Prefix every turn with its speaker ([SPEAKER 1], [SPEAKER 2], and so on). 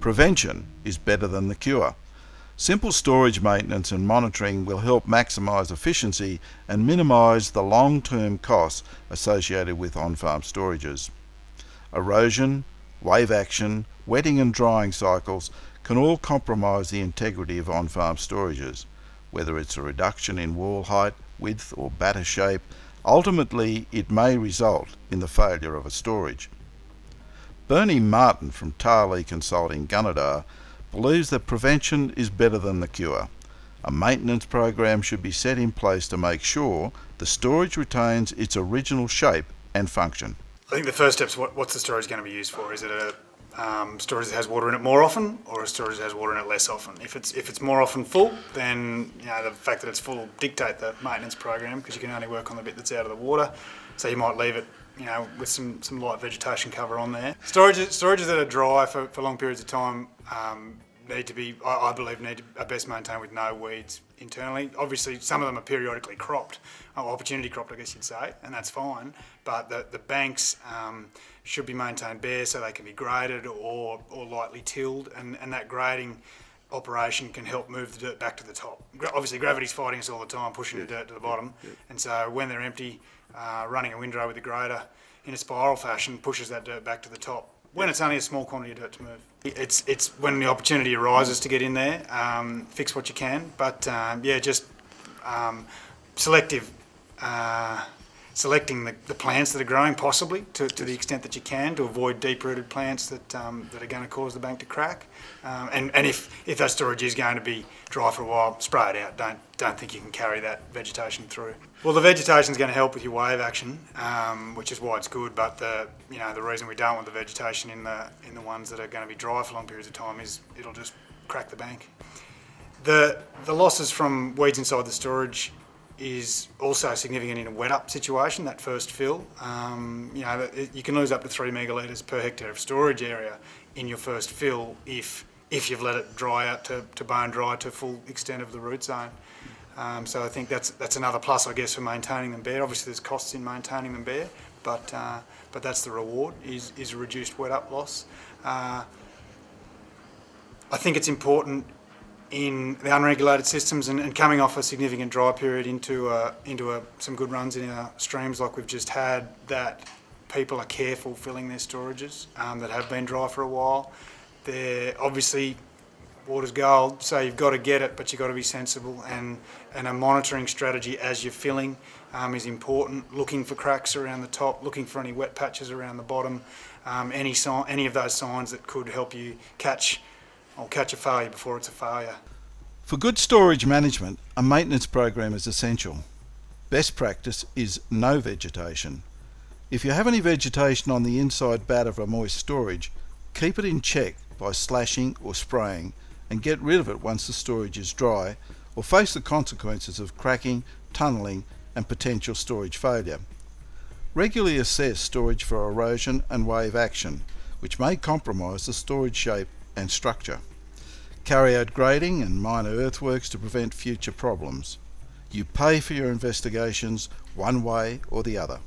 [SPEAKER 1] Prevention is better than the cure. Simple storage maintenance and monitoring will help maximise efficiency and minimise the long-term costs associated with on-farm storages. Erosion, wave action, wetting and drying cycles can all compromise the integrity of on-farm storages. Whether it's a reduction in wall height, width or batter shape, ultimately it may result in the failure of a storage. Bernie Martin from Tahlee Consulting, Gunnedah, believes that prevention is better than the cure. A maintenance program should be set in place to make sure the storage retains its original shape and function.
[SPEAKER 2] I think the first step is what's the storage going to be used for? Is it a storage that has water in it more often, or a storage that has water in it less often? If it's more often full, then the fact that it's full will dictate the maintenance program, because you can only work on the bit that's out of the water. So you might leave it with some light vegetation cover on there. Storages that are dry for long periods of time need to be, I believe, are best maintained with no weeds internally. Obviously, some of them are periodically cropped, or opportunity cropped, I guess you'd say, and that's fine. But the banks should be maintained bare so they can be graded or lightly tilled, and that grading operation can help move the dirt back to the top. Obviously, gravity's fighting us all the time, pushing the dirt to the bottom, and so when they're empty, running a windrow with the grader in a spiral fashion pushes that dirt back to the top, when it's only a small quantity of dirt to move. It's when the opportunity arises to get in there, fix what you can, but just selecting the plants that are growing, possibly to the extent that you can, to avoid deep-rooted plants that are going to cause the bank to crack. And if that storage is going to be dry for a while, spray it out. Don't think you can carry that vegetation through. Well, the vegetation is going to help with your wave action, which is why it's good. But the reason we don't want the vegetation in the ones that are going to be dry for long periods of time is it'll just crack the bank. The losses from weeds inside the storage is also significant in a wet up situation, that first fill. You can lose up to 3 megalitres per hectare of storage area in your first fill if you've let it dry out to bone dry to full extent of the root zone. So I think that's another plus, I guess, for maintaining them bare. Obviously there's costs in maintaining them bare, but that's the reward, is a reduced wet up loss. I think it's important in the unregulated systems and coming off a significant dry period into some good runs in our streams like we've just had, that people are careful filling their storages that have been dry for a while. They're obviously, water's gold, so you've got to get it, but you've got to be sensible, and a monitoring strategy as you're filling is important. Looking for cracks around the top, looking for any wet patches around the bottom, any of those signs that could help you catch a failure before it's a failure.
[SPEAKER 1] For good storage management, a maintenance program is essential. Best practice is no vegetation. If you have any vegetation on the inside bat of a moist storage, keep it in check by slashing or spraying, and get rid of it once the storage is dry, or face the consequences of cracking, tunnelling and potential storage failure. Regularly assess storage for erosion and wave action, which may compromise the storage shape and structure. Carry out grading and minor earthworks to prevent future problems. You pay for your investigations one way or the other.